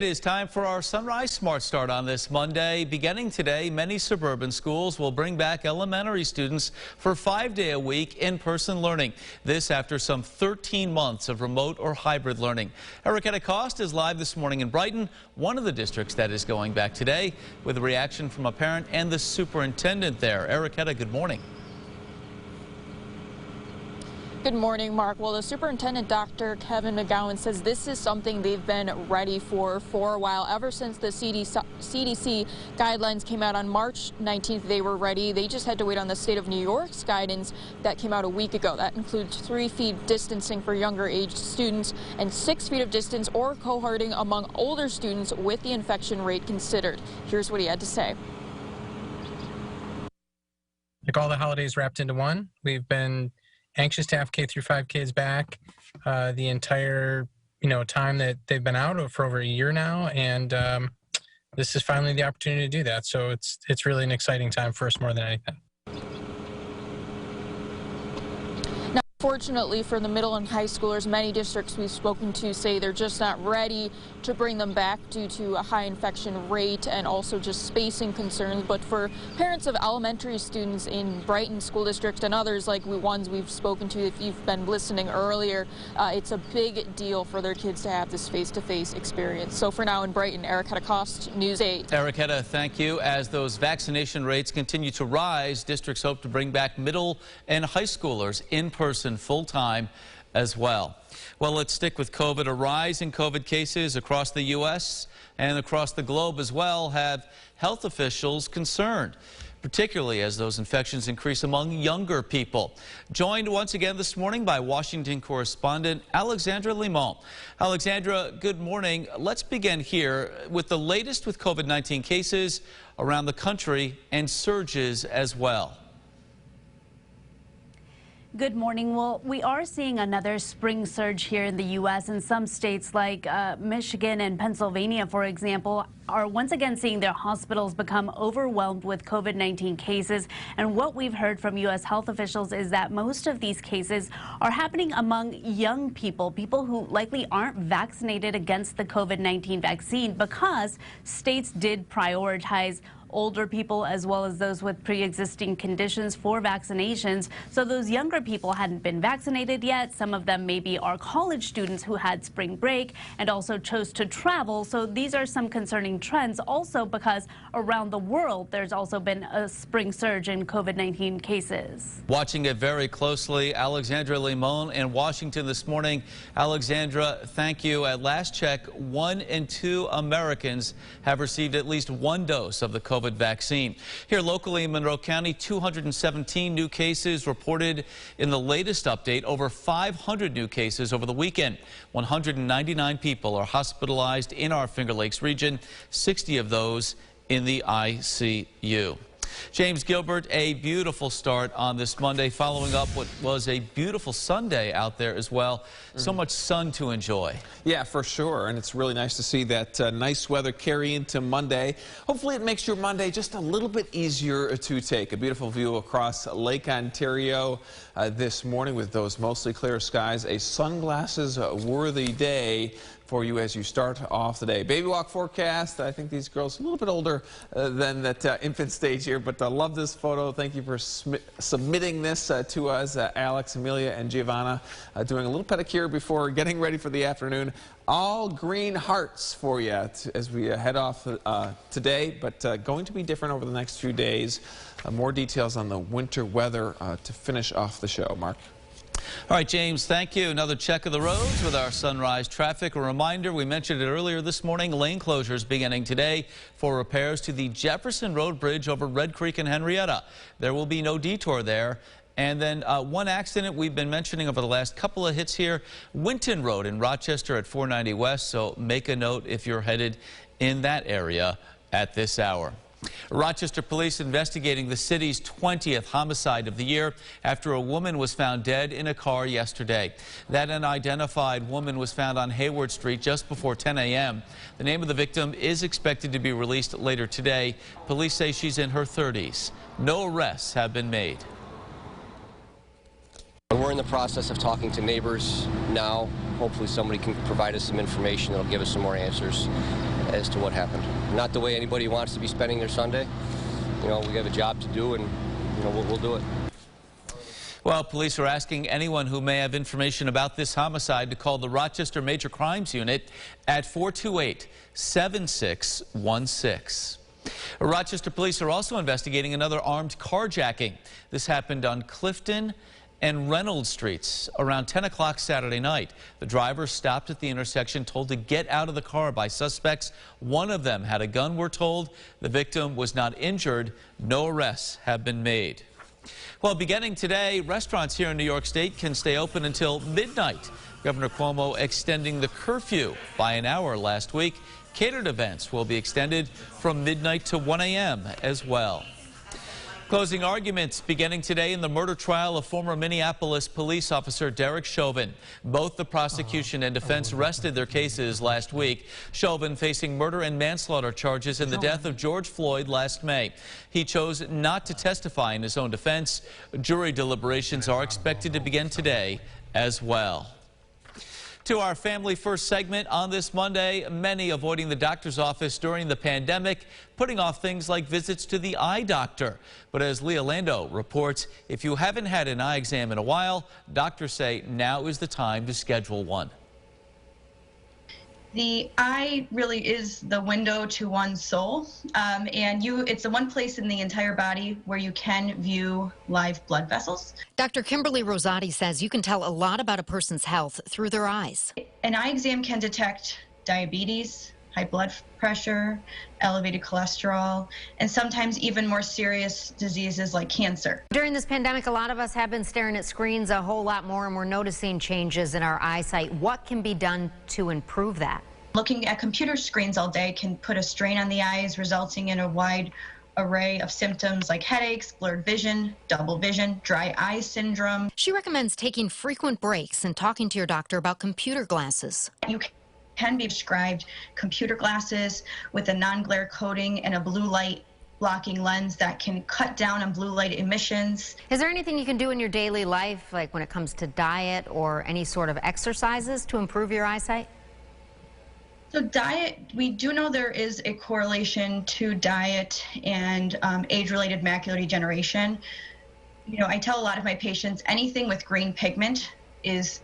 It is time for our Sunrise Smart Start on this Monday. Beginning today, many suburban schools will bring back elementary students for 5-day-a-week in-person learning. This after some 13 months of remote or hybrid learning. Erica Cost is live this morning in Brighton, one of the districts that is going back today, with a reaction from a parent and the superintendent there. Erica, good morning. Good morning, Mark. Well, the superintendent, Dr. Kevin McGowan, says this is something they've been ready for a while. Ever since the CDC guidelines came out on March 19th, they were ready. They just had to wait on the state of New York's guidance that came out a week ago. That includes 3 feet distancing for younger aged students and 6 feet of distance or cohorting among older students with the infection rate considered. Here's what he had to say. Like all the holidays wrapped into one, we've been anxious to have K through 5 kids back the entire time that they've been out for over a year now, and this is finally the opportunity to do that. So it's really an exciting time for us more than anything. Now, fortunately for the middle and high schoolers, many districts we've spoken to say they're just not ready to bring them back due to a high infection rate and also just spacing concerns. But for parents of elementary students in Brighton School District and others like ones we've spoken to, if you've been listening earlier, it's a big deal for their kids to have this face-to-face experience. So for now in Brighton, Erica Cost, News 8. Erica, thank you. As those vaccination rates continue to rise, districts hope to bring back middle and high schoolers in person full-time as well. Well, let's stick with COVID. A rise in COVID cases across the U.S. and across the globe as well have health officials concerned, particularly as those infections increase among younger people. Joined once again this morning by Washington correspondent Alexandra Limon. Alexandra, good morning. Let's begin here with the latest with COVID-19 cases around the country and surges as well. Good morning. Well, we are seeing another spring surge here in the U.S. and some states like Michigan and Pennsylvania, for example, are once again seeing their hospitals become overwhelmed with COVID-19 cases. And what we've heard from U.S. health officials is that most of these cases are happening among young people, people who likely aren't vaccinated against the COVID-19 vaccine, because states did prioritize older people as well as those with pre-existing conditions for vaccinations. So those younger people hadn't been vaccinated yet. Some of them maybe are college students who had spring break and also chose to travel. So these are some concerning trends, also because around the world there's also been a spring surge in COVID-19 cases. Watching it very closely, Alexandra Limon in Washington this morning. Alexandra, thank you. At last check, 1 in 2 Americans have received at least 1 dose of the COVID vaccine. Here locally in Monroe County, 217 new cases reported in the latest update, over 500 new cases over the weekend. 199 people are hospitalized in our Finger Lakes region, 60 of those in the ICU. James Gilbert, a beautiful start on this Monday, following up what was a beautiful Sunday out there as well. So much sun to enjoy. Yeah, for sure. And it's really nice to see that nice weather carry into Monday. Hopefully it makes your Monday just a little bit easier to take. A beautiful view across Lake Ontario this morning with those mostly clear skies. A sunglasses-worthy day for you as you start off the day. Baby walk forecast. I think these girls a little bit older than that infant stage here, but I love this photo. Thank you for submitting this to us. Alex, Amelia, and Giovanna doing a little pedicure before getting ready for the afternoon. All green hearts for you as we head off today, but going to be different over the next few days. More details on the winter weather to finish off the show. Mark. All right, James, thank you. Another check of the roads with our sunrise traffic. A reminder, we mentioned it earlier this morning, lane closures beginning today for repairs to the Jefferson Road Bridge over Red Creek and Henrietta. There will be no detour there. And then one accident we've been mentioning over the last couple of hits here, Winton Road in Rochester at 490 West. So make a note if you're headed in that area at this hour. Rochester police investigating the city's 20th homicide of the year after a woman was found dead in a car yesterday. That unidentified woman was found on Hayward Street just before 10 a.m. The name of the victim is expected to be released later today. Police say she's in her 30s. No arrests have been made. We're in the process of talking to neighbors now. Hopefully somebody can provide us some information that'll give us some more answers. as to what happened. Not the way anybody wants to be spending their Sunday. You know, we have a job to do, and you know, we'll do it. Well, police are asking anyone who may have information about this homicide to call the Rochester Major Crimes Unit at 428-7616. Rochester police are also investigating another armed carjacking. This happened on Clifton and Reynolds Streets around 10 o'clock Saturday night. The driver stopped at the intersection, told to get out of the car by suspects. One of them had a gun, we're told. The victim was not injured. No arrests have been made. Well, beginning today, restaurants here in New York State can stay open until midnight. Governor Cuomo extending the curfew by an hour last week. Catered events will be extended from midnight to 1 a.m. as well. Closing arguments beginning today in the murder trial of former Minneapolis police officer Derek Chauvin. Both the prosecution and defense rested their cases last week. Chauvin facing murder and manslaughter charges in the death of George Floyd last May. He chose not to testify in his own defense. Jury deliberations are expected to begin today as well. To our Family First segment on this Monday, many avoiding the doctor's office during the pandemic, putting off things like visits to the eye doctor. But as Leah Lando reports, if you haven't had an eye exam in a while, doctors say now is the time to schedule one. The eye really is the window to one's soul, and it's the one place in the entire body where you can view live blood vessels. Dr. Kimberly Rosati says you can tell a lot about a person's health through their eyes. An eye exam can detect diabetes, high blood pressure, elevated cholesterol, and sometimes even more serious diseases like cancer. During this pandemic, a lot of us have been staring at screens a whole lot more, and we're noticing changes in our eyesight. What can be done to improve that? Looking at computer screens all day can put a strain on the eyes, resulting in a wide array of symptoms like headaches, blurred vision, double vision, dry eye syndrome. She recommends taking frequent breaks and talking to your doctor about computer glasses. You can be prescribed computer glasses with a non-glare coating and a blue light blocking lens that can cut down on blue light emissions. Is there anything you can do in your daily life, like when it comes to diet or any sort of exercises, to improve your eyesight? So diet, we do know there is a correlation to diet and age-related macular degeneration. You know, I tell a lot of my patients anything with green pigment is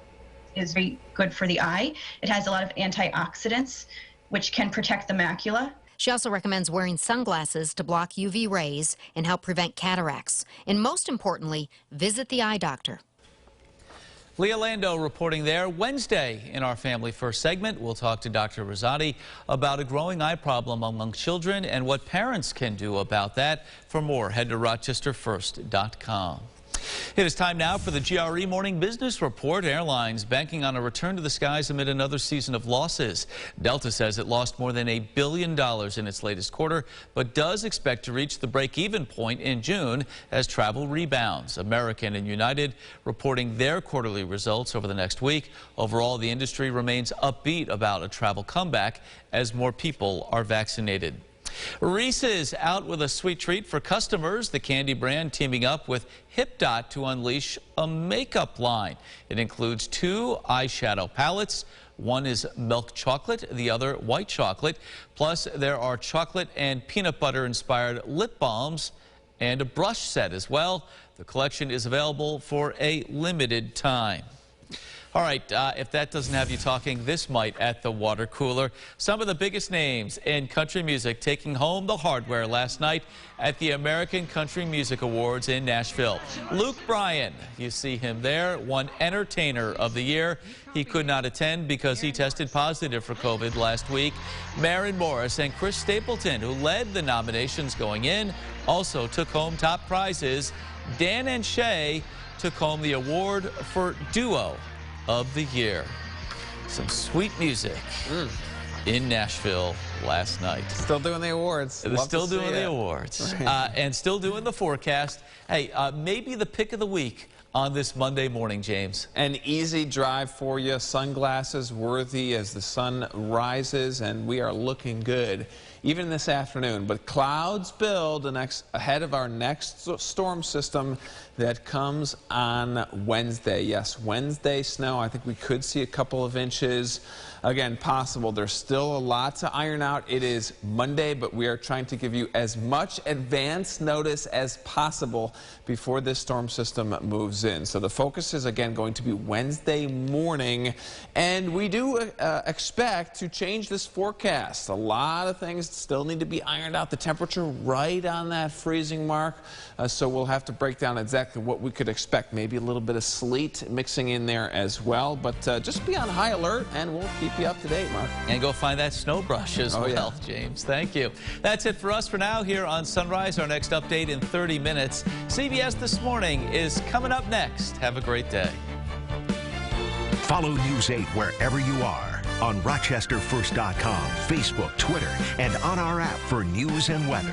very good for the eye. It has a lot of antioxidants, which can protect the macula. She also recommends wearing sunglasses to block UV rays and help prevent cataracts. And most importantly, visit the eye doctor. Leah Lando reporting there. Wednesday in our Family First segment, we'll talk to Dr. Rosati about a growing eye problem among children and what parents can do about that. For more, head to rochesterfirst.com. It is time now for the GRE Morning Business Report. Airlines banking on a return to the skies amid another season of losses. Delta says it lost more than $1 billion in its latest quarter, but does expect to reach the break-even point in June as travel rebounds. American and United reporting their quarterly results over the next week. Overall, the industry remains upbeat about a travel comeback as more people are vaccinated. Reese's out with a sweet treat for customers. The candy brand teaming up with HipDot to unleash a makeup line. It includes 2 eyeshadow palettes. One is milk chocolate, the other white chocolate. Plus, there are chocolate and peanut butter inspired lip balms and a brush set as well. The collection is available for a limited time. All right, if that doesn't have you talking, this might at the water cooler. Some of the biggest names in country music taking home the hardware last night at the American Country Music Awards in Nashville. Luke Bryan, you see him there, won Entertainer of the Year. He could not attend because he tested positive for COVID last week. Maren Morris and Chris Stapleton, who led the nominations going in, also took home top prizes. Dan and Shay took home the award for Duo of the Year. Some sweet music in Nashville last night. Still doing the awards. Still doing the awards. And still doing the forecast. Hey, maybe the pick of the week on this Monday morning, James. An easy drive for you. Sunglasses worthy as the sun rises, and we are looking good even this afternoon. But clouds build ahead of our next storm system that comes on Wednesday. Yes, Wednesday snow. I think we could see a couple of inches. again, possible. There's still a lot to iron out. It is Monday, but we are trying to give you as much advance notice as possible before this storm system moves in. So the focus is, again, going to be Wednesday morning, and we do expect to change this forecast. A lot of things still need to be ironed out. The temperature right on that freezing mark, so we'll have to break down exactly what we could expect. Maybe a little bit of sleet mixing in there as well, but just be on high alert, and we'll keep you up to date, Mark. And go find that snow brush as well, yeah. James. Thank you. That's it for us for now here on Sunrise. Our next update in 30 minutes. CBS This Morning is coming up next. Have a great day. Follow News 8 wherever you are on RochesterFirst.com, Facebook, Twitter, and on our app for news and weather.